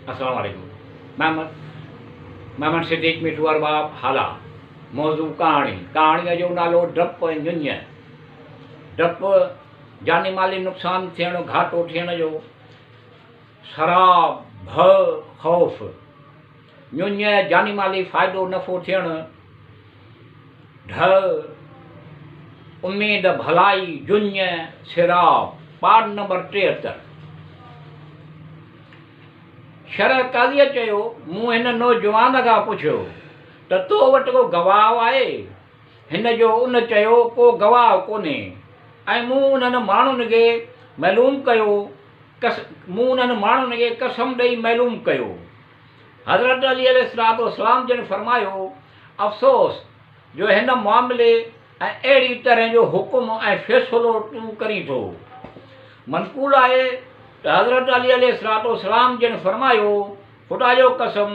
अस्सलाम वालेकुम। महमद सिद्दीक मिठू अरबाब हाला। मौजू कहाणीअ जो नालो डपु ऐं ञुञ। डपु जानी माली नुक़सान थियण, घाटो थियण जो, शराब, भउ, ख़ौफ़। ञुञ जानी माली फ़ाइदो नफ़ो थियण, ढ उम्मीद भलाई, जुञ सिराब। पाठ नंबर 73। शरह काज़ीअ चयो, मूं हिन नौजवान खां पुछियो त तो वटि को गवाह आहे? हिन जो उन चयो, को गवाह कोन्हे। ऐं मूं उन्हनि माण्हुनि खे कसम ॾेई मैलूम कयो। हज़रत अली अलैहिस्सलाम जिन फरमायो, अफ़सोस जो हिन मामले ऐं अहिड़ी तरह जो हुकुम ऐं फ़ैसिलो तूं करीं थो। मनक़ूल आहे त हज़रत अली अलैहिस्सलाम जिन फरमायो, ख़ुदा जो कसम,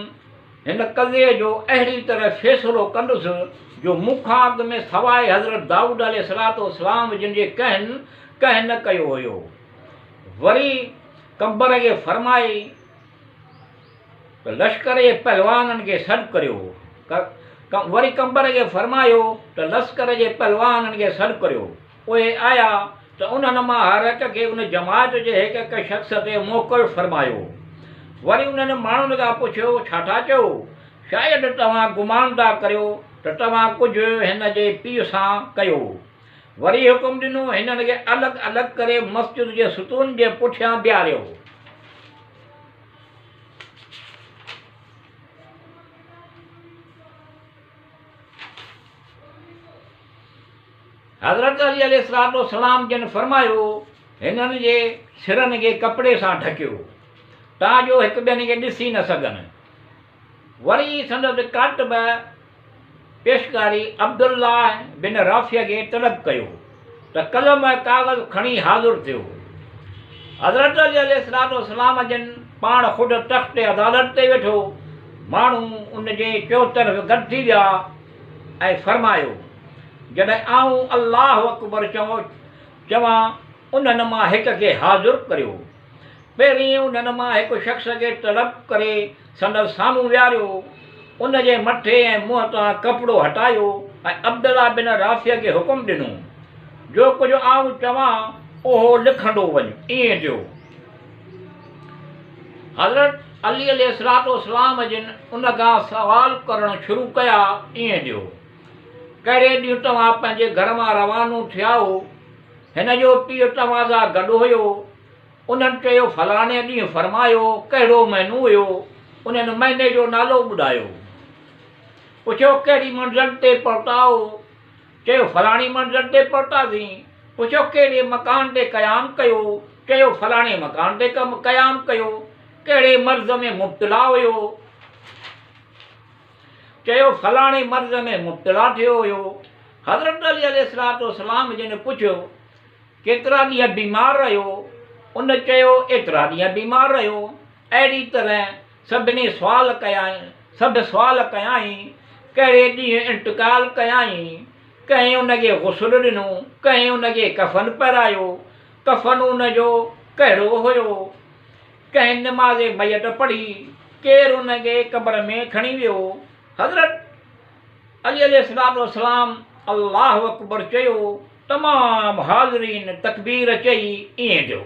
हिन क़ज़े जो अहिड़ी तरह फ़ैसिलो कंदुसि जो मूंखां अॻु में सवाइ हज़रत दाऊद अलैहिस्सलाम जिन जे कंहिं न कयो हुयो। वरी कंबर खे फरमाई त लश्कर जे पहलवाननि खे सॾु करियो। वरी कंबर खे फरमायो त लश्कर जे पहलवाननि खे सॾु करियो। उहे आया त उन्हनि मां हर हिक खे उन जमात जे हिकु शख़्स ते मोकिल फरमायो। वरी उन्हनि माण्हुनि खां पुछियो, छा था चओ? शायदि तव्हां गुमान था करियो त तव्हां कुझु हिन जे पीउ सां कयो। वरी हुकुम ॾिनो, हिननि खे अलॻि अलॻि करे मस्जिद जे सुतून जे पुठियां बीहारियो। हज़रत अली अलैहिस्सलाम जिन फरमायो, हिननि जे सिरनि खे कपिड़े सां ढकियो ताजो हिकु ॿियनि खे ॾिसी न सघनि। वरी संदसि कातिब पेशकारी अब्दुल्ला बिन राफ़िया खे तलब कयो त कलम ऐं काग़ज़ खणी हाज़ुर थियो। हज़रत अली अलैहिस्सलाम जिन पाण ख़ुदि तख़्त अदालत ते वेठो माण्हू उन जे चौतरफ़ गॾु थी विया ऐं फरमायो, जॾहिं आऊं अल्लाहु अकबर चवां, उन्हनि मां हिक खे हाज़ुर करियो। पहिरीं उन्हनि मां हिकु शख़्स खे तलब करे संदसि साम्हूं विहारियो, उन जे मथे ऐं मुंहं तां कपिड़ो हटायो ऐं अब्दुल्ला बिन राफ़िया खे हुकुम ॾिनो, जो कुझु आऊं चवां उहो लिखंदो वञ। ईअं थियो। हज़रत अली अलैहिस्सलाम जिन उन खां सवाल करणु शुरू कया, ईअं थियो, कहिड़े ॾींहुं तव्हां पंहिंजे घर मां रवानो थिया हो? हिन जो पीउ तव्हां सां गॾु हुयो? उन्हनि चयो, फलाणे ॾींहुं। फरमायो, कहिड़ो महीनो हुयो? उन्हनि महीने जो नालो ॿुधायो। पुछियो, कहिड़ी मंज़िल ते पहुता हो? चयो, फलाणी मंज़िल ते पहुतासीं। पुछियो, कहिड़े मकान ते क़याम कयो? चयो, फलाणे मकान ते क़याम कयो। कहिड़े मर्ज़ में मुब्तला हुयो? चयो, फलाणे मर्ज़ में मुब्तला थियो हुयो। हज़रत अली अलैहिस्सलाम जिन पुछियो, केतिरा ॾींहं बीमार रहियो? उन चयो, एतिरा ॾींहं बीमार रहियो। अहिड़ी तरह सभिनी सुवाल कयाई, कहिड़े ॾींहुं इंतकाल कयाई। कंहिं उनखे ग़ुस्ल ॾिनो, कंहिं उनखे कफ़न पहिरायो। कफ़न उनजो कहिड़ो हुयो? कंहिं निमाज़ मैयत पढ़ी, केरु उनखे क़ब्र में खणी वियो। हज़रत अली अलैहिस्सलाम अल्लाहु अकबर चयो, तमामु हाज़रीन तकबीर चई, ईअं थियो।